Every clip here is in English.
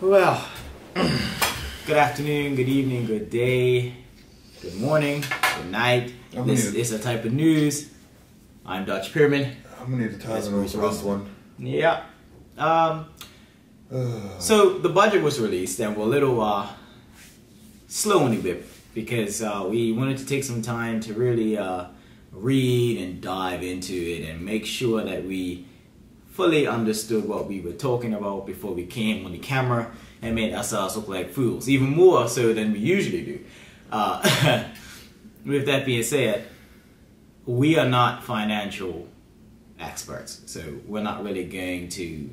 Well, good afternoon, good evening, good day, good morning, good night. This is a type of news. I'm Dutch Pyramid. I'm gonna need to time for this one. Yeah. So the budget was released, and we're a little slow on the bit because we wanted to take some time to really read and dive into it and make sure that we fully understood what we were talking about before we came on the camera and made ourselves look like fools, even more so than we usually do. With that being said, we are not financial experts, so we're not really going to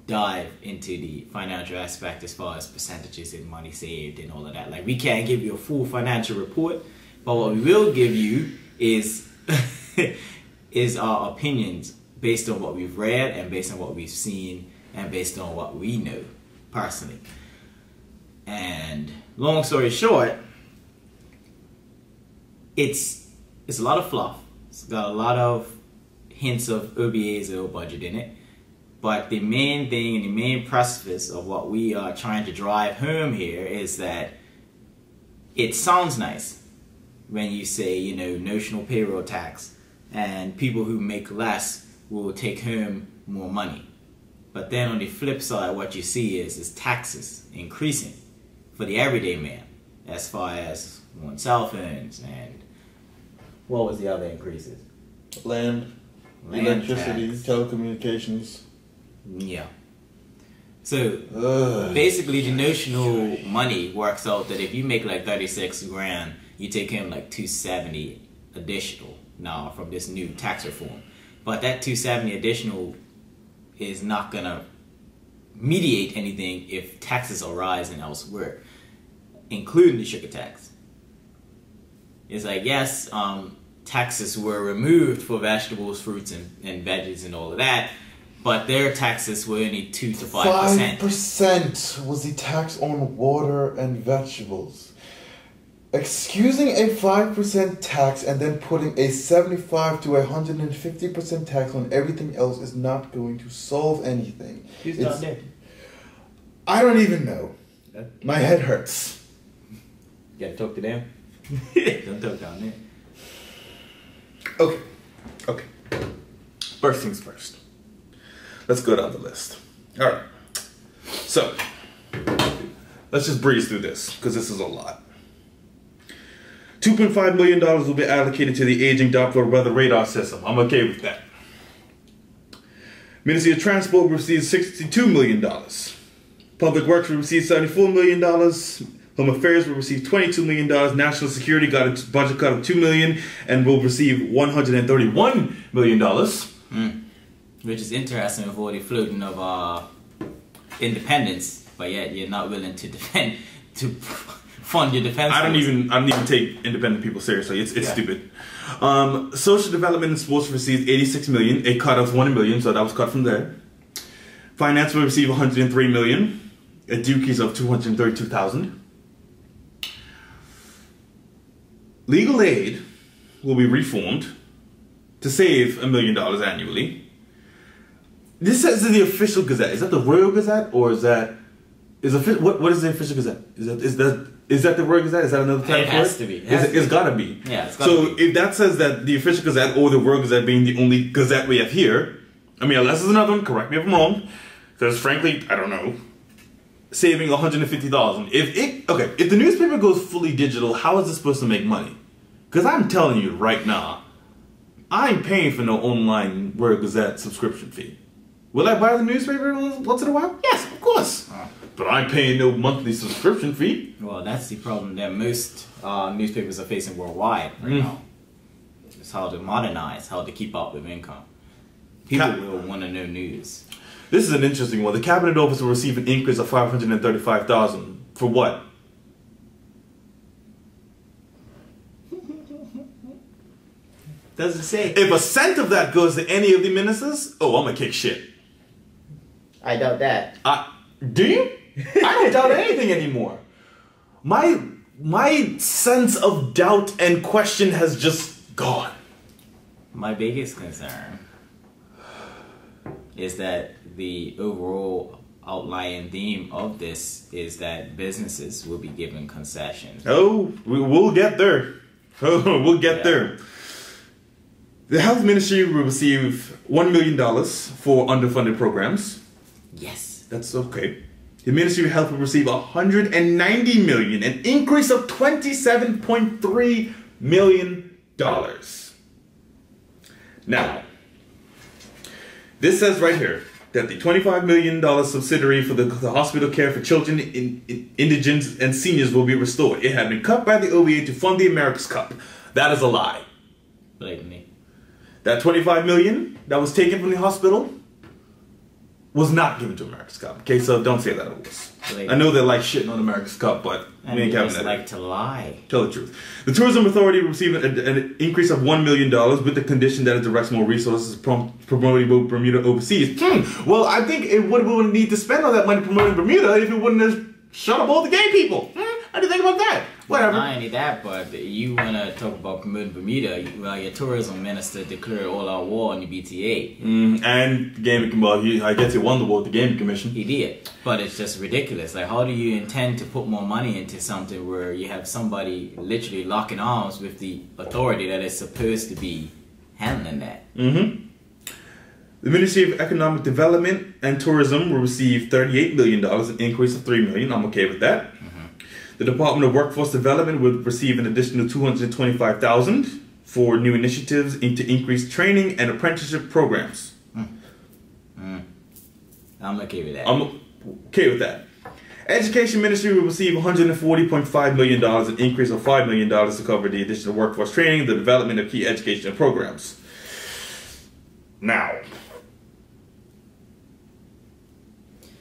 dive into the financial aspect as far as percentages and money saved and all of that. Like, we can't give you a full financial report, but what we will give you is is our opinions based on what we've read and based on what we've seen and based on what we know personally. And long story short, it's a lot of fluff. It's got a lot of hints of OBA's old budget in it. But the main thing and the main precipice of what we are trying to drive home here is that it sounds nice when you say, you know, notional payroll tax, and people who make less will take home more money. But then on the flip side, what you see is taxes increasing for the everyday man, as far as on cell phones and what was the other increases? Land electricity, tax, telecommunications. Yeah. So basically, the notional money works out that if you make like 36 grand, you take home like 270 additional now from this new tax reform. But that 270 additional is not gonna mediate anything if taxes are rising elsewhere, including the sugar tax. It's like, yes, taxes were removed for vegetables, fruits, and veggies and all of that, but their taxes were only 2 to 5%. 5% was the tax on water and vegetables. Excusing a 5% tax and then putting a 75 to 150% tax on everything else is not going to solve anything. Who's not there? I don't even know. My head hurts. You gotta talk to them. Don't talk down there. Okay. First things first. Let's go down the list. Alright. So, let's just breeze through this, because this is a lot. $2.5 million will be allocated to the aging Doppler weather radar system. I'm okay with that. Ministry of Transport will receive $62 million. Public Works will receive $74 million. Home Affairs will receive $22 million. National Security got a budget cut of $2 million and will receive $131 million. Which is interesting with all the floating of independence, but yet you're not willing to fund your defense. I don't even take independent people seriously. It's stupid. Social Development and Sports receives $86 million, a cut of $1 million, so that was cut from there. Finance will receive $103 million, a decrease of $232,000. Legal aid will be reformed to save $1 million annually. This says the official gazette. Is that the Royal Gazette, or what is the official gazette? Is that the Royal Gazette? Is that another term for it? It has to be. It's gotta be. Yeah, it's gotta be. If that says that the official gazette or the Royal Gazette being the only gazette we have here, I mean, unless there's another one, correct me if I'm wrong, because frankly, I don't know. Saving $150,000. If the newspaper goes fully digital, how is this supposed to make money? Because I'm telling you right now, I ain't paying for no online Royal Gazette subscription fee. Will I buy the newspaper once in a while? Yes, of course. But I ain't paying no monthly subscription fee. Well, that's the problem that most newspapers are facing worldwide right now. It's how to modernize, how to keep up with income. People will want to know news. This is an interesting one. The Cabinet Office will receive an increase of $535,000. For what? Does it say? If a cent of that goes to any of the ministers, oh, I'm gonna kick shit. I doubt that. Do you? I don't doubt anything anymore. My sense of doubt and question has just gone. My biggest concern is that the overall outlying theme of this is that businesses will be given concessions. Oh, we'll get there. Oh, we'll get there. The health ministry will receive $1 million for underfunded programs. Yes. That's okay. The Ministry of Health will receive $190 million, an increase of $27.3 million. Now, this says right here that the $25 million subsidiary for the hospital care for children, indigents, and seniors will be restored. It had been cut by the OEA to fund the America's Cup. That is a lie. Blatantly. That $25 million that was taken from the hospital was not given to America's Cup. Okay, so don't say that it was. I know they're like shitting on America's Cup, but we ain't having that. Like to lie. Tell the truth. The Tourism Authority will receive an increase of $1 million with the condition that it directs more resources promoting Bermuda overseas. Well, I think it wouldn't need to spend all that money promoting Bermuda if it wouldn't have shut up all the gay people. How do you think about that? Whatever. Not only that, but you want to talk about promoting Bermuda. Well, your tourism minister declared all-out war on the BTA. And the Gaming, well, I guess he won the war with the Gaming Commission. He did. But it's just ridiculous. Like, how do you intend to put more money into something where you have somebody literally locking arms with the authority that is supposed to be handling that? The Ministry of Economic Development and Tourism will receive $38 million, an increase of $3 million. I'm okay with that. The Department of Workforce Development will receive an additional $225,000 for new initiatives into increased training and apprenticeship programs. I'm okay with that. I'm okay with that. Education Ministry will receive $140.5 million, an increase of $5 million to cover the additional workforce training, the development of key educational programs. Now,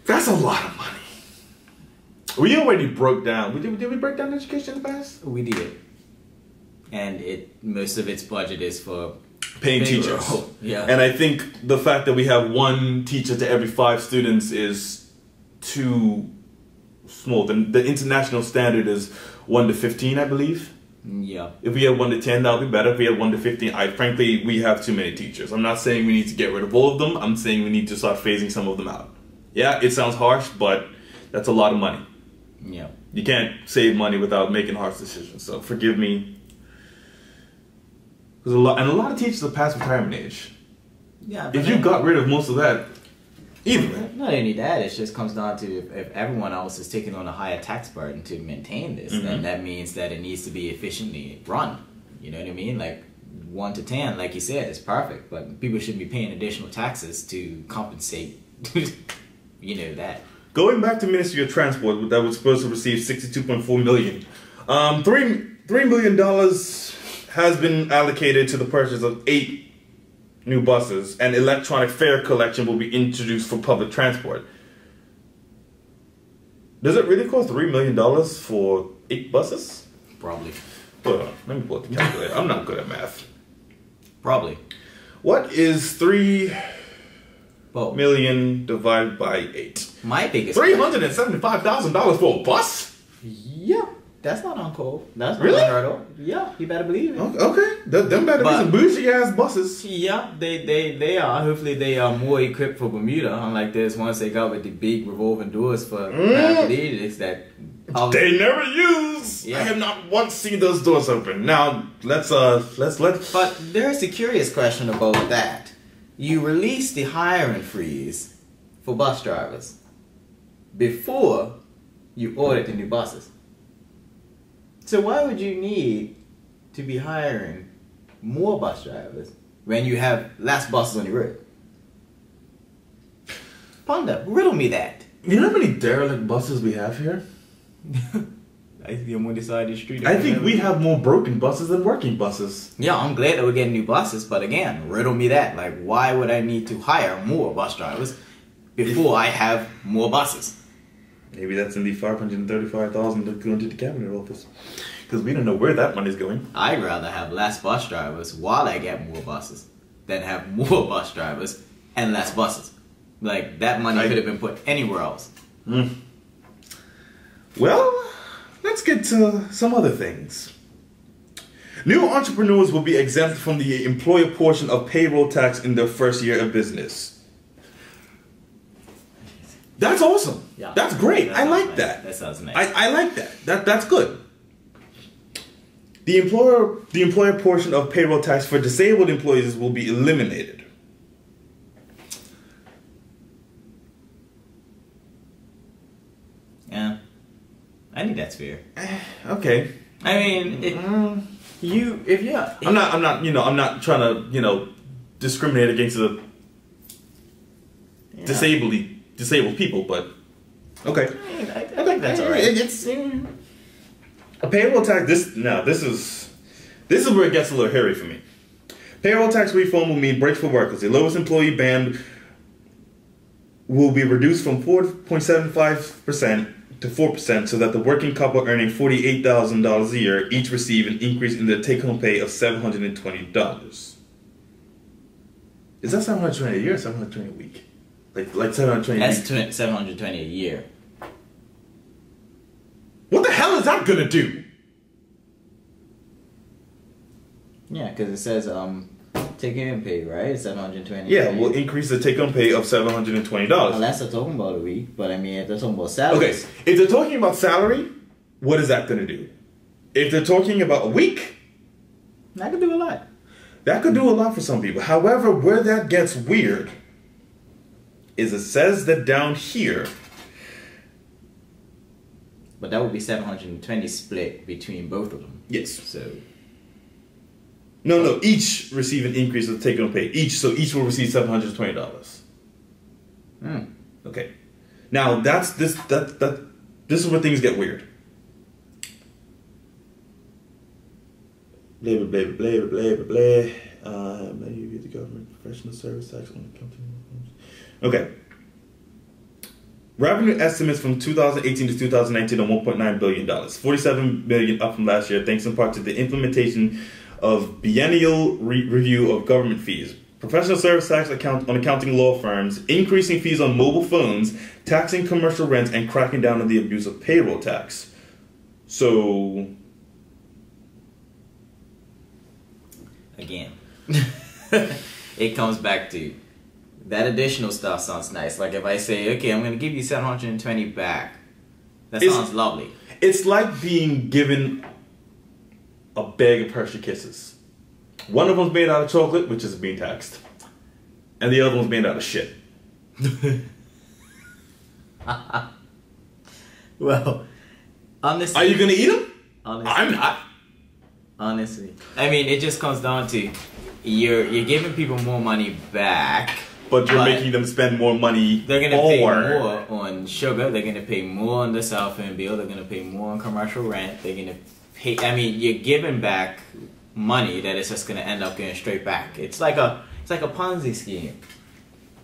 that's a lot of money. We already broke down. Did we break down education in the past? We did. And most of its budget is for paying teachers. Yeah. And I think the fact that we have one teacher to every 5 students is too small. The international standard is 1 to 15, I believe. Yeah. If we had 1 to 10, that would be better. If we had 1 to 15, frankly, we have too many teachers. I'm not saying we need to get rid of all of them. I'm saying we need to start phasing some of them out. Yeah, it sounds harsh, but that's a lot of money. Yeah. You can't save money without making harsh decisions. So forgive me. Because a lot of teachers are past retirement age. Yeah. If you got rid of most of that, either way. Not only that, it just comes down to if everyone else is taking on a higher tax burden to maintain this, then that means that it needs to be efficiently run. You know what I mean? Like 1 to 10, like you said, is perfect, but people shouldn't be paying additional taxes to compensate. You know that. Going back to Ministry of Transport, that was supposed to receive $62.4 million. $3 million has been allocated to the purchase of 8 new buses, and electronic fare collection will be introduced for public transport. Does it really cost $3 million for 8 buses? Probably. Hold on, let me pull up the calculator. I'm not good at math. Probably. What is 3 million divided by 8? My biggest $375,000 for a bus? Yeah, that's not uncool. That's not really unheard of. Yeah, you better believe it. Okay, them better be some bougie ass buses. Yeah, they are. Hopefully, they are more equipped for Bermuda. Unlike this ones they got with the big revolving doors for ladies that they never use. Yeah. I have not once seen those doors open. Now let's. But there's a curious question about that. You release the hiring freeze for bus drivers before you ordered the new buses. So why would you need to be hiring more bus drivers when you have less buses on the road? Ponder, riddle me that. You know how many derelict buses we have here? I see them on the side of the street. I think we have more broken buses than working buses. Yeah, I'm glad that we're getting new buses, but again, riddle me that. Like, why would I need to hire more bus drivers before I have more buses? Maybe that's in the $535,000 that go into the cabinet office. Because we don't know where that money's going. I'd rather have less bus drivers while I get more buses than have more bus drivers and less buses. Like, that money could have been put anywhere else. Well, let's get to some other things. New entrepreneurs will be exempt from the employer portion of payroll tax in their first year of business. That's awesome. Yeah. That's great. That I like nice. that. That sounds nice. I like that. That's good. The employer portion of payroll tax for disabled employees will be eliminated. Yeah. I think that's fair. Okay. I mean, I'm not trying to, discriminate against the disabled people, but okay. I think that's alright. It's a payroll tax. This is where it gets a little hairy for me. Payroll tax reform will mean breaks for workers. The lowest employee band will be reduced from 4.75% to 4%, so that the working couple earning $48,000 a year each receive an increase in their take-home pay of $720. Is that $720 a year or $720 a week? Like $720 That's a week? $720 a year. What the hell is that gonna do? Yeah, because it says take-home pay, right? $720. Yeah, we'll increase the take-home pay of $720. Unless they're talking about a week, but I mean, if they're talking about salaries. Okay, if they're talking about salary, what is that gonna do? If they're talking about a week, that could do a lot. that could do a lot for some people. However, where that gets weird is it says that down here. But that would be 720 split between both of them. Yes. So. No, each receive an increase of take-home pay. Each will receive $720. Okay. Now this is where things get weird. Blah blah blah blah blah blah blah. Maybe the government professional service tax on accounting. Okay. Revenue estimates from 2018 to 2019 are $1.9 billion, $47 billion up from last year, thanks in part to the implementation of biennial review of government fees, professional service tax on accounting law firms, increasing fees on mobile phones, taxing commercial rents, and cracking down on the abuse of payroll tax. So, again, it comes back to that additional stuff sounds nice. Like if I say, okay, I'm going to give you 720 back, that sounds lovely. It's like being given a bag of Hershey Kisses. One of them's made out of chocolate, which is being taxed, and the other one's made out of shit. Well, honestly, are you gonna eat them? Honestly, I'm not. Honestly, I mean, it just comes down to you're giving people more money back, but you're making them spend more money. They're gonna pay more on sugar. They're gonna pay more on the cell phone bill. They're gonna pay more on commercial rent. They're gonna pay. I mean, you're giving back money that is just gonna end up going straight back. It's like a Ponzi scheme,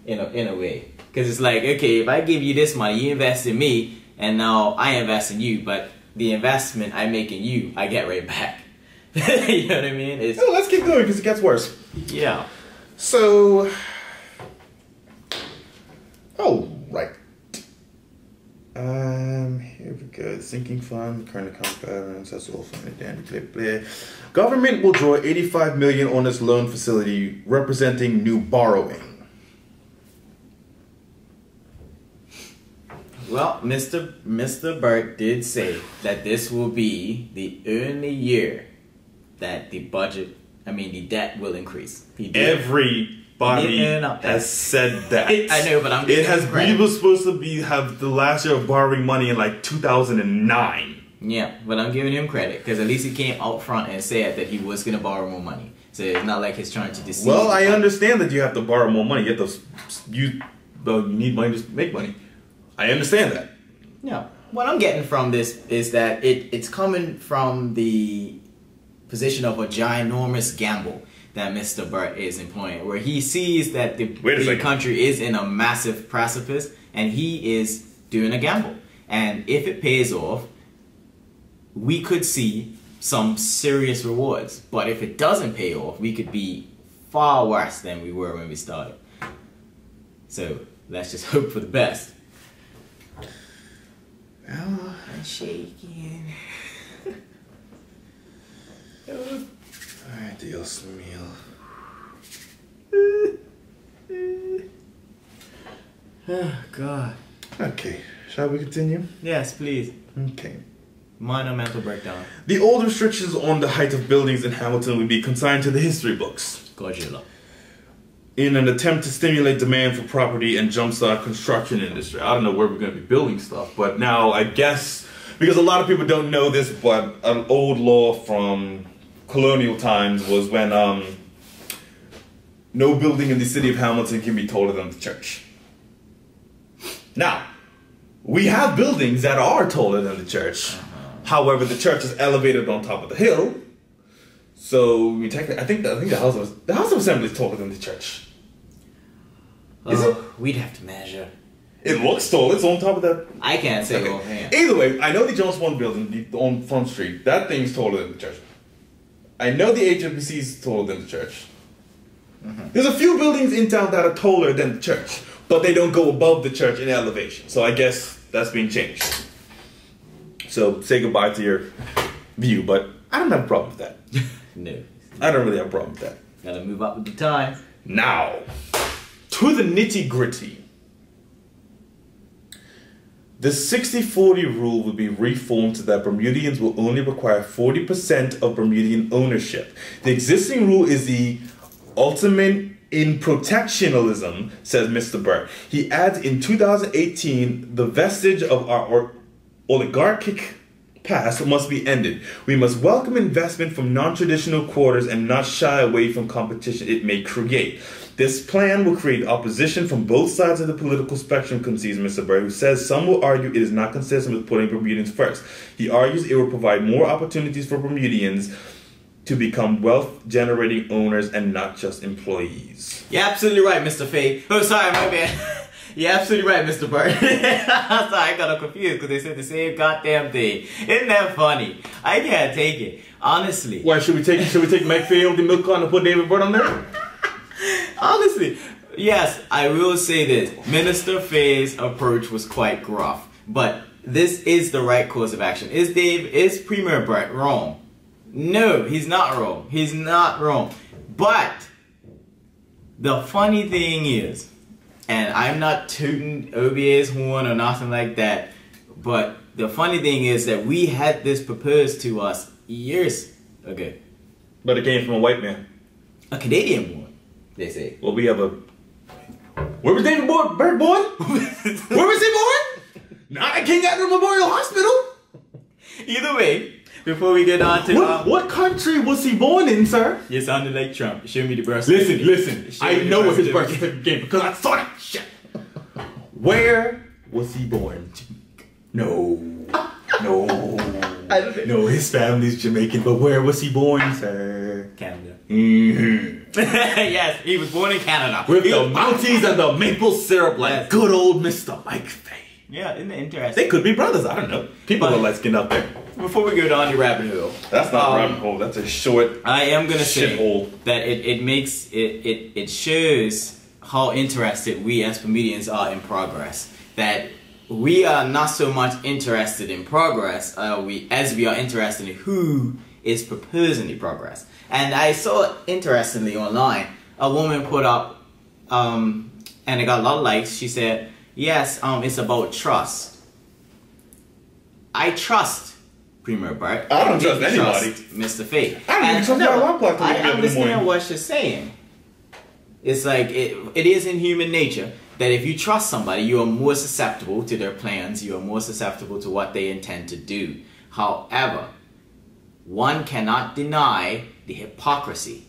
in a way. Because it's like, okay, if I give you this money, you invest in me, and now I invest in you, but the investment I make in you, I get right back. You know what I mean? Let's keep going because it gets worse. Yeah. So, right. Here we go. Sinking fund, current account balance. That's all fine and dandy. Blah, blah. Government will draw $85 million on its loan facility, representing new borrowing. Well, Mr. Burt did say that this will be the only year that the debt will increase. Everybody has said that. I know, but I'm getting we were supposed to have the last year of borrowing money in like 2009. Yeah, but I'm giving him credit because at least he came out front and said that he was going to borrow more money. So it's not like he's trying to deceive. Well, I understand that you have to borrow more money. You need money to make money. I understand that. Yeah. What I'm getting from this is that it's coming from the position of a ginormous gamble that Mr. Burt is employing, where he sees that the country is in a massive precipice and he is doing a gamble. And if it pays off, we could see some serious rewards. But if it doesn't pay off, we could be far worse than we were when we started. So let's just hope for the best. Well, I'm shaking. Dios mío. Oh, God. Okay, shall we continue? Yes, please. Okay. Minor mental breakdown. The old restrictions on the height of buildings in Hamilton would be consigned to the history books Godzilla. in an attempt to stimulate demand for property and jumpstart construction industry. I don't know where we're going to be building stuff, but now I guess, because a lot of people don't know this, but an old law from colonial times was when no building in the city of Hamilton can be taller than the church. Now, we have buildings that are taller than the church. However, the church is elevated on top of the hill. So we technically, I think the House of Assembly is taller than the church. Is it? We'd have to measure. It looks tall. It's on top of that. I can't say Okay. offhand. Either way, I know the Jones One building on Front Street. That thing's taller than the church. I know the HWC is taller than the church. There's a few buildings in town that are taller than the church, but they don't go above the church in elevation. So I guess that's being changed. So say goodbye to your view, but I don't have a problem with that. No. I don't really have a problem with that. Gotta move up with the time. Now, to the nitty gritty. The 60-40 rule will be reformed so that Bermudians will only require 40% of Bermudian ownership. The existing rule is the ultimate in protectionalism, says Mr. Burke. He adds, in 2018, the vestige of our oligarchic past must be ended. We must welcome investment from non-traditional quarters and not shy away from competition it may create. This plan will create opposition from both sides of the political spectrum, concedes Mr. Burke, who says some will argue it is not consistent with putting Bermudians first. He argues it will provide more opportunities for Bermudians to become wealth-generating owners and not just employees. You're absolutely right, Mr. Faye. Oh, sorry, my bad. You're absolutely right, Mr. Bird. Sorry, I got confused because they said the same goddamn thing. Isn't that funny? I can't take it. Honestly. Why, should we take McPhail, the milk carton, and put David Bird on there? Honestly. Yes, I will say this. Minister Faye's approach was quite gruff. But this is the right course of action. Is Premier Bird wrong? No, he's not wrong. He's not wrong. But the funny thing is, and I'm not tooting OBA's horn or nothing like that, but the funny thing is that we had this proposed to us years ago. But it came from a white man. A Canadian one, they say. Well, we have a... Where was David Bird born? Where was he born? Not at King Edward Memorial Hospital. Either way, before we get on to... What country was he born in, sir? You sounded like Trump. Show me the birth Listen. Show I me know the where his birth certificate. certificate came because I saw that shit. Where was he born? No. No, his family's Jamaican, but where was he born, sir? Canada. Mm-hmm. Yes, he was born in Canada. With the Mounties and the maple syrup like Yes. good old Mr. Mike Fay. Yeah, isn't it interesting? They could be brothers, I don't know. People are light skinned out there. Before we go down the rabbit hole. That's not a rabbit hole, that's a short I am gonna say shithole. that it shows how interested we as comedians are in progress. That we are not so much interested in progress as we are interested in who is proposing the progress. And I saw interestingly online, a woman put up, and it got a lot of likes. She said, yes, it's about trust. I trust Premier Bart. I don't trust didn't anybody. Mr. Faye. I don't even trust my alarm clock to wake me up in the understand morning. what she's saying. It's like, it is in human nature that if you trust somebody, you are more susceptible to their plans, you are more susceptible to what they intend to do. However, one cannot deny the hypocrisy.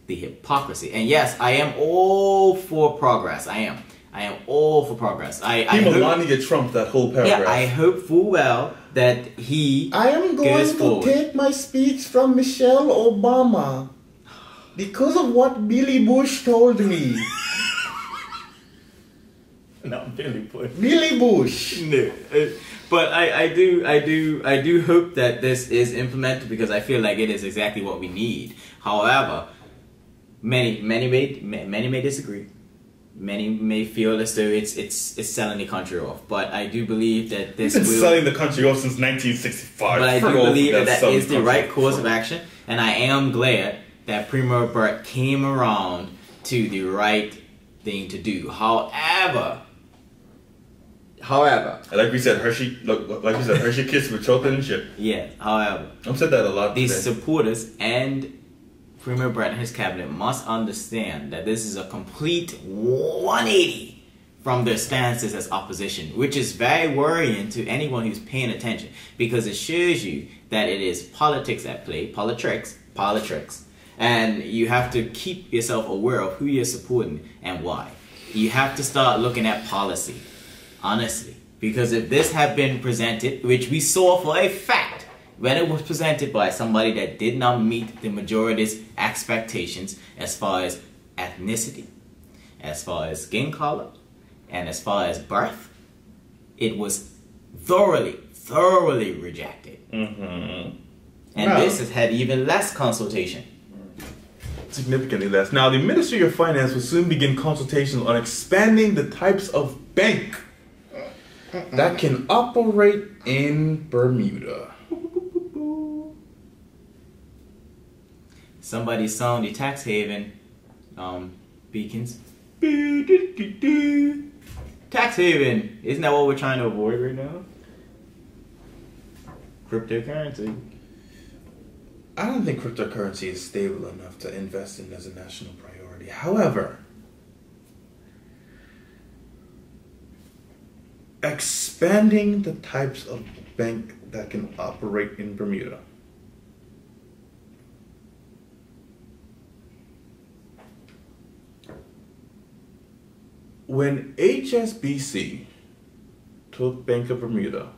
The hypocrisy. And yes, I am all for progress. I am all for progress. Melania trumped that whole paragraph. Yeah, I hope full well that he I am going goes to forward. take my speech from Michelle Obama because of what Billy Bush told me. Not Billy Bush. Billy Bush. No, but I do hope that this is implemented because I feel like it is exactly what we need. However, many may disagree. Many may feel as though it's selling the country off. But I do believe that this We've been will. selling the country off since 1965. But I do believe that is the right course of action, and I am glad that Premier Burt came around to the right thing to do. However, like we said, Hershey Kiss with chocolate and chip. yeah, however, I've said that a lot. these today. supporters and Premier Burt and his cabinet must understand that this is a complete 180 from their stances as opposition, which is very worrying to anyone who's paying attention, because it shows you that it is politics at play, politics, and you have to keep yourself aware of who you're supporting and why. You have to start looking at policy, honestly, because if this had been presented, which we saw for a fact, when it was presented by somebody that did not meet the majority's expectations as far as ethnicity, as far as skin color, and as far as birth, it was thoroughly rejected. Mm-hmm. And this has had even less consultation. Significantly less. Now, the Ministry of Finance will soon begin consultations on expanding the types of bank that can operate in Bermuda. Somebody sound the tax haven beacons. Tax haven, isn't that what we're trying to avoid right now? Cryptocurrency. I don't think cryptocurrency is stable enough to invest in as a national priority. However, expanding the types of bank that can operate in Bermuda. When HSBC took Bank of Bermuda,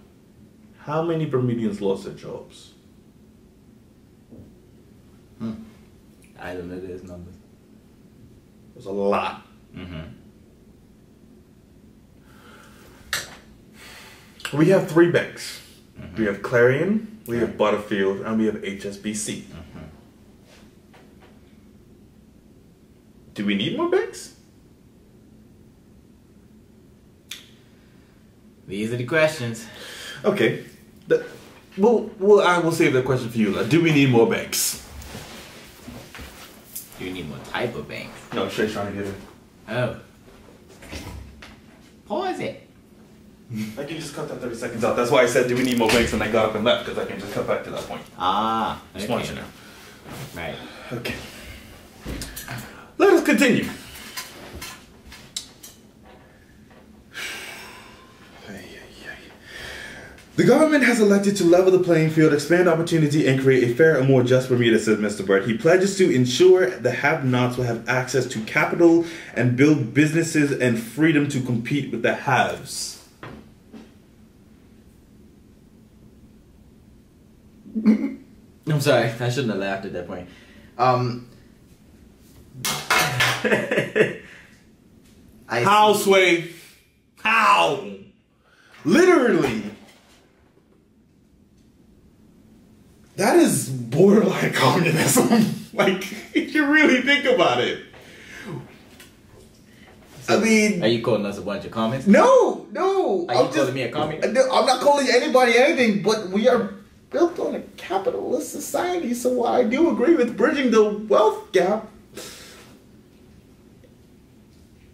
how many Bermudians lost their jobs? I don't know those numbers. It was a lot. We have 3 banks. We have Clarion, we have Butterfield, and we have HSBC. Do we need more banks? These are the questions. Okay. I will save that question for you. Do we need more banks? Do you need more type of banks? No, Shay's trying to get it. Oh. Pause it. I can just cut that 30 seconds out. That's why I said, do we need more banks? And I got up and left, because I can just cut back to that point. Ah. Just want you to know. Right. Okay. Let us continue. The government has elected to level the playing field, expand opportunity, and create a fair and more just Bermuda, says Mr. Burt. He pledges to ensure the have-nots will have access to capital and build businesses and freedom to compete with the haves. I'm sorry, I shouldn't have laughed at that point. How, Sway? How? Literally. That is borderline communism. Like, if you really think about it. So, I mean... Are you calling us a bunch of comments? No. Are you calling me a comment? I'm not calling anybody anything, but we are built on a capitalist society, so I do agree with bridging the wealth gap.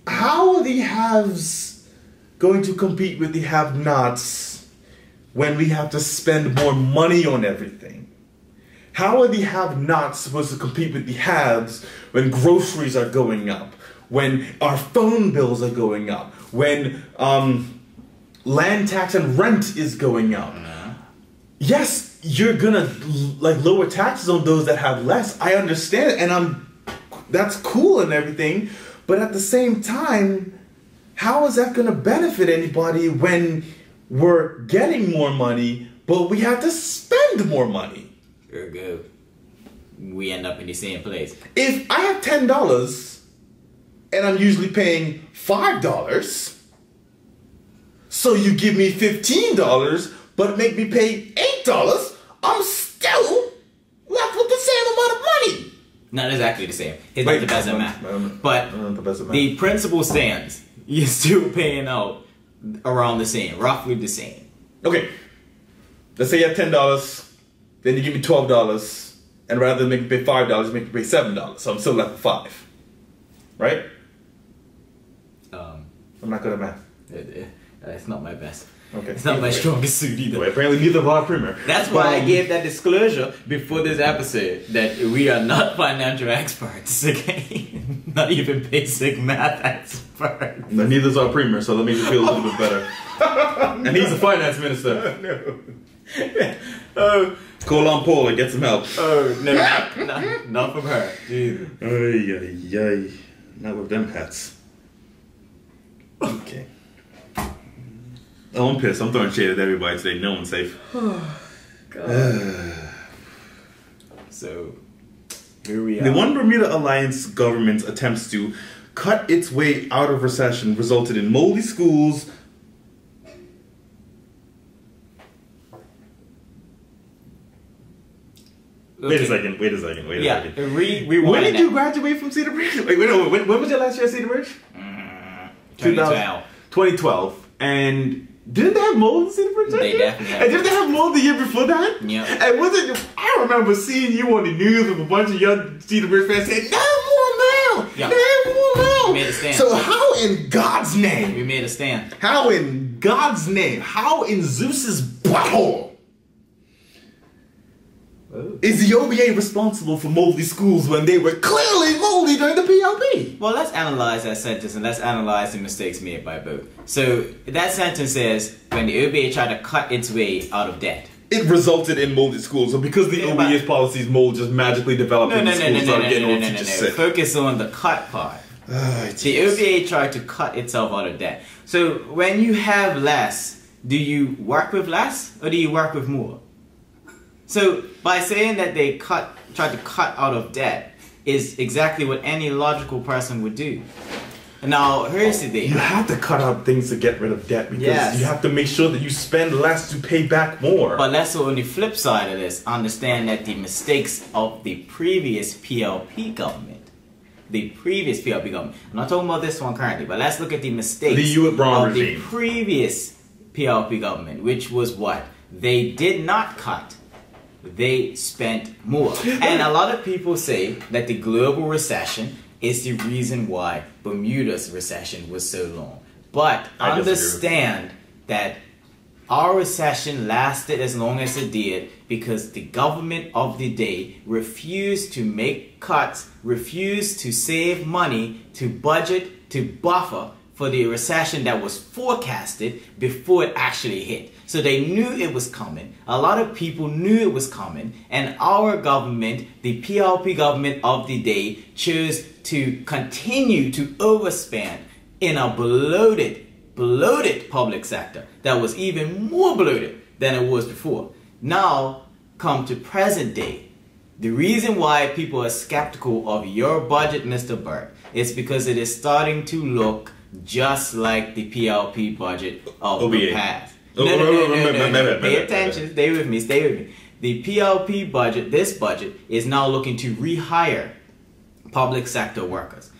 How are the haves going to compete with the have-nots when we have to spend more money on everything? How are the have-nots supposed to compete with the haves when groceries are going up, when our phone bills are going up, when land tax and rent is going up? Yes, you're gonna lower taxes on those that have less. I understand, and that's cool and everything, but at the same time, how is that gonna benefit anybody when we're getting more money, but we have to spend more money? Ergo, we end up in the same place. If I have $10 and I'm usually paying $5, so you give me $15 but make me pay $8, I'm still left with the same amount of money. Not exactly the same. It's not the best at math. But the principle stands. You're still paying out around the same, roughly the same. Okay. Let's say you have $10. Then you give me $12. and rather than make you pay $5, make you pay $7. So I'm still left with $5, right? I'm not good at math. It's not my best. Okay. It's not my strongest suit either. Well, apparently neither of our premier. That's why I gave that disclosure before this episode that we are not financial experts, okay? Not even basic math experts. And neither is our premier, so that makes me feel a little bit better. And he's the finance minister. No. Call on Paul and get some help. Oh, no, not from her. Jesus. Ay, ay, ay. Not with them hats. Okay. Oh, I'm pissed. I'm throwing shade at everybody today. No one's safe. God. So, here we are. The One Bermuda Alliance government's attempts to cut its way out of recession resulted in moldy schools. Okay. Wait a second. Yeah, When did you graduate from Cedar Bridge? Wait, no, when was your last year at Cedar Bridge? 2012. 2012. And didn't they have mold in Cedar Bridge? They definitely have. And didn't they have mold the year before that? Yeah. And I remember seeing you on the news with a bunch of young Cedar Bridge fans saying, "No more mold! Yeah. No more mold!" We made a stand. So how in God's name? We made a stand. How in God's name? How in Zeus's butthole? Oh. Is the OBA responsible for moldy schools when they were clearly moldy during the PLP? Well, let's analyze that sentence and let's analyze the mistakes made by both. So, that sentence says, when the OBA tried to cut its way out of debt. It resulted in moldy schools. So because the OBA's policies, mold just magically developed and the schools started getting all teachers sick. Focus on the cut part. The OBA tried to cut itself out of debt. So, when you have less, do you work with less or do you work with more? So, by saying that they tried to cut out of debt is exactly what any logical person would do. Now, here's the thing. You have to cut out things to get rid of debt because you have to make sure that you spend less to pay back more. But let's on the flip side of this, understand that the mistakes of the previous PLP government, I'm not talking about this one currently, but let's look at the mistakes the of the previous PLP government, which was what? They did not cut. They spent more. And a lot of people say that the global recession is the reason why Bermuda's recession was so long. But understand that our recession lasted as long as it did because the government of the day refused to make cuts, refused to save money, to budget, to buffer for the recession that was forecasted before it actually hit. So they knew it was coming. A lot of people knew it was coming. And our government, the PLP government of the day, chose to continue to overspend in a bloated public sector that was even more bloated than it was before. Now, come to present day. The reason why people are skeptical of your budget, Mr. Burt, is because it is starting to look just like the PLP budget of the past. No. Pay attention. Stay with me. The PLP budget, this budget, is now looking to rehire public sector workers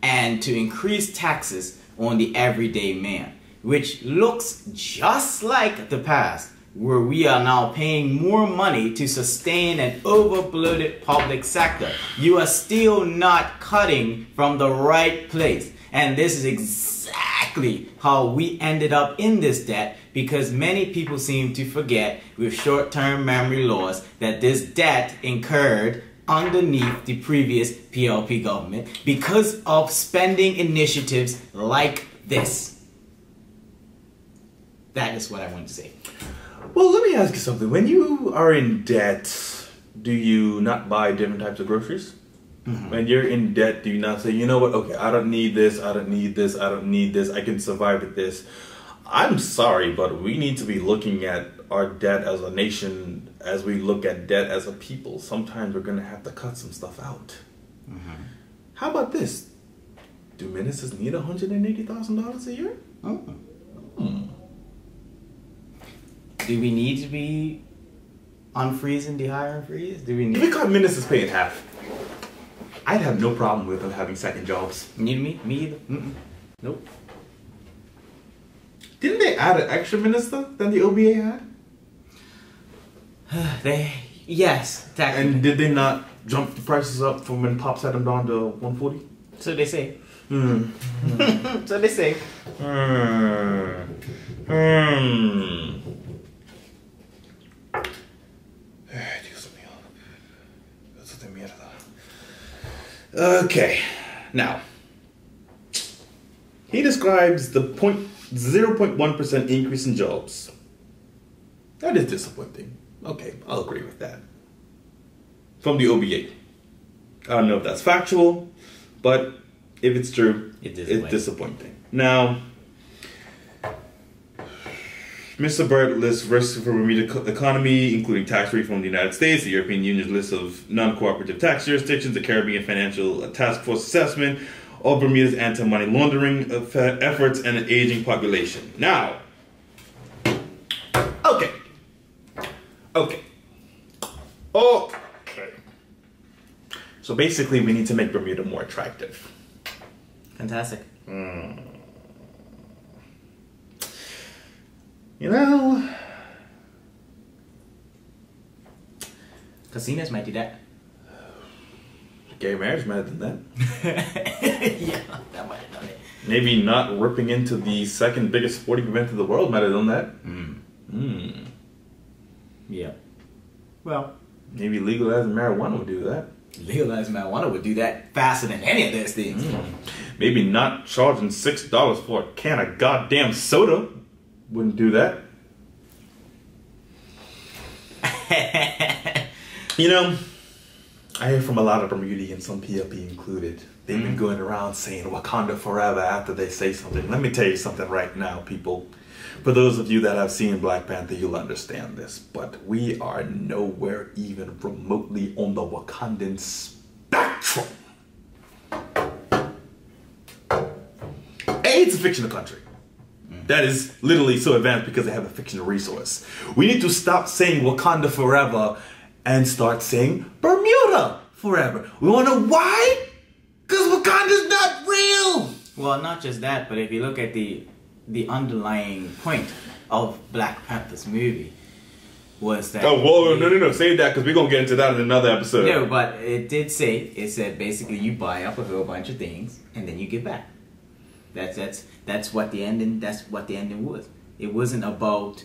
and to increase taxes on the everyday man, which looks just like the past, where we are now paying more money to sustain an overbloated public sector. You are still not cutting from the right place. And this is exactly how we ended up in this debt, because many people seem to forget with short-term memory loss that this debt incurred underneath the previous PLP government because of spending initiatives like this. That is what I wanted to say. Well, let me ask you something. When you are in debt, do you not buy different types of groceries? Mm-hmm. When you're in debt, do you not say, you know what, okay, I don't need this, I don't need this, I don't need this, I can survive with this. I'm sorry, but we need to be looking at our debt as a nation as we look at debt as a people. Sometimes we're going to have to cut some stuff out. Mm-hmm. How about this? Do ministers need $180,000 a year? Do we need to be unfreezing the hiring freeze? Do we need? If we cut ministers paying half, I'd have no problem with them having second jobs. Need me? Me either. Nope. Didn't they add an extra minister than the OBA had? Yes, technically. And did they not jump the prices up from when Pops had them down to 140? So they say. So they say. Okay, now he describes the 0.1% increase in jobs. That is disappointing. Okay, I'll agree with that. From the OBA. I don't know if that's factual, but if it's true, it's disappointing. Now, Mr. Burt lists risks for Bermuda economy, including tax relief from the United States, the European Union's list of non-cooperative tax jurisdictions, the Caribbean Financial Task Force assessment of Bermuda's anti-money laundering efforts, and an aging population. Now, okay. So basically, we need to make Bermuda more attractive. Fantastic. You know, casinos might do that. Gay marriage might have done that. Yeah, that might have done it. Maybe not ripping into the second biggest sporting event of the world might have done that. Yeah. Well, maybe legalizing marijuana would do that. Legalizing marijuana would do that faster than any of those things. Maybe not charging $6 for a can of goddamn soda wouldn't do that. You know, I hear from a lot of Bermudians, some PLP included. They've been going around saying Wakanda forever after they say something. Let me tell you something right now, people. For those of you that have seen Black Panther, you'll understand this. But we are nowhere even remotely on the Wakandan spectrum. It's a fictional country. That is literally so advanced because they have a fictional resource. We need to stop saying Wakanda forever and start saying Bermuda forever. We want to know why? Because Wakanda's not real. Well, not just that, but if you look at the underlying point of Black Panther's movie was that... Oh, whoa, no. Save that because we're going to get into that in another episode. No, but it said basically you buy up a whole bunch of things and then you give back. That's what the ending was. It wasn't about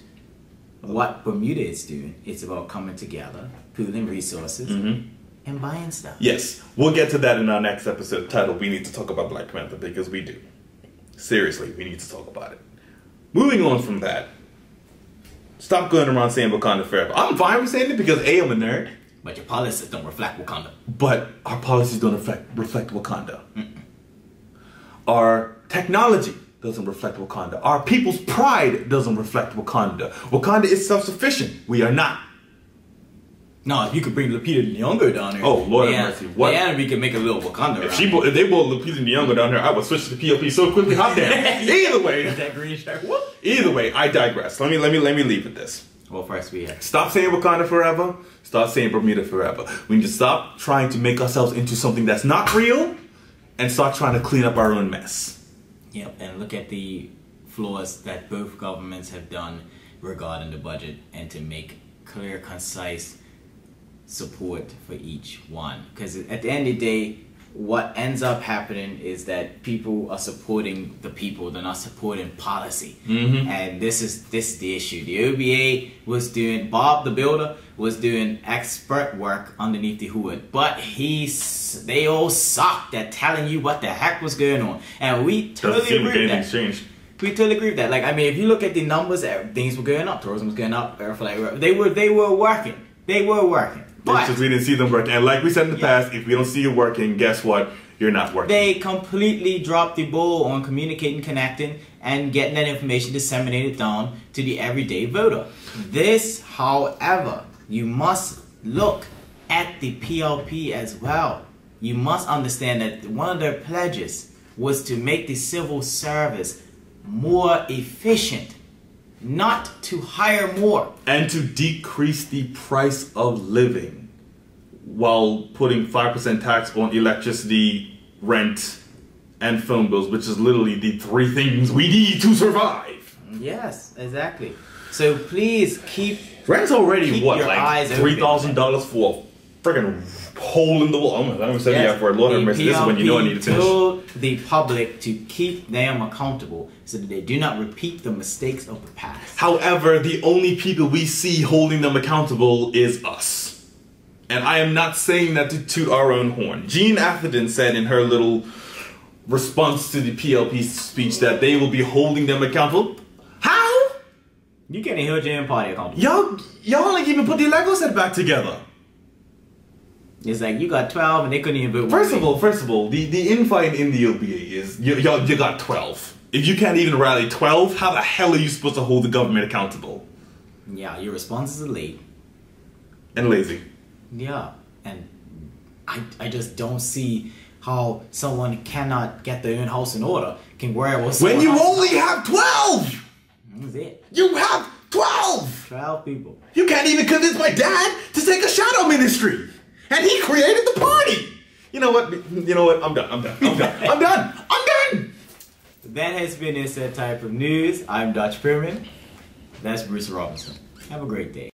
what Bermuda is doing. It's about coming together, pooling resources, and buying stuff. Yes, we'll get to that in our next episode titled We Need to Talk About Black Panther, because we do. Seriously, we need to talk about it. Moving on from that, stop going around saying Wakanda forever. I'm fine with saying it because A, I'm a nerd. But your policies don't reflect Wakanda. But our policies don't reflect Wakanda. Our technology doesn't reflect Wakanda. Our people's pride doesn't reflect Wakanda. Wakanda is self-sufficient. We are not. No, if you could bring Lupita Nyong'o down here. Oh, Lord have mercy. What? Yeah, we could make a little Wakanda. If they brought Lupita Nyong'o down here, I would switch to PLP so quickly. Hot damn. Either way. That green shirt. Whoop. Either way, I digress. Let me leave with this. Well, first we have... Stop saying Wakanda forever. Start saying Bermuda forever. We need to stop trying to make ourselves into something that's not real and start trying to clean up our own mess. Yep, and look at the flaws that both governments have done regarding the budget and to make clear, concise support for each one. Because at the end of the day, what ends up happening is that people are supporting the people, they're not supporting policy. And this is the issue. The OBA was doing, Bob the Builder was doing expert work underneath the hood, but they all sucked at telling you what the heck was going on. And we totally agree with that. We totally agree with that. Like, I mean, if you look at the numbers, things were going up, tourism was going up, they were working. They were working. But because we didn't see them working. And like we said in the past, if we don't see you working, guess what? You're not working. They completely dropped the ball on communicating, connecting, and getting that information disseminated down to the everyday voter. This, however, you must look at the PLP as well. You must understand that one of their pledges was to make the civil service more efficient, not to hire more. And to decrease the price of living while putting 5% tax on electricity, rent, and phone bills, which is literally the three things we need to survive. Yes, exactly. So please keep Rent's already Keep what, your like eyes open. $3,000 for a freaking hole in the wall. Oh my God, I'm saying yeah for a lot of mercy. This is when you know I need to finish. Told the public to keep them accountable so that they do not repeat the mistakes of the past. However, the only people we see holding them accountable is us. And I am not saying that to toot our own horn. Jean Atherton said in her little response to the PLP speech that they will be holding them accountable. How? You can't hold your own party accountable. Y'all ain't even put the Lego set back together. It's like you got 12 and they couldn't even vote. First of all, the infight in the OBA is you got 12. If you can't even rally 12, how the hell are you supposed to hold the government accountable? Yeah, your responses are late. And lazy. Yeah, and I just don't see how someone cannot get their own house in order can wear what's when you only have 12. That's it. You have 12. 12 people. You can't even convince my dad to take a shadow ministry, and he created the party. You know what? I'm done. That has been Insert Type of News. I'm Dutch Pyramid. That's Bruce Robinson. Have a great day.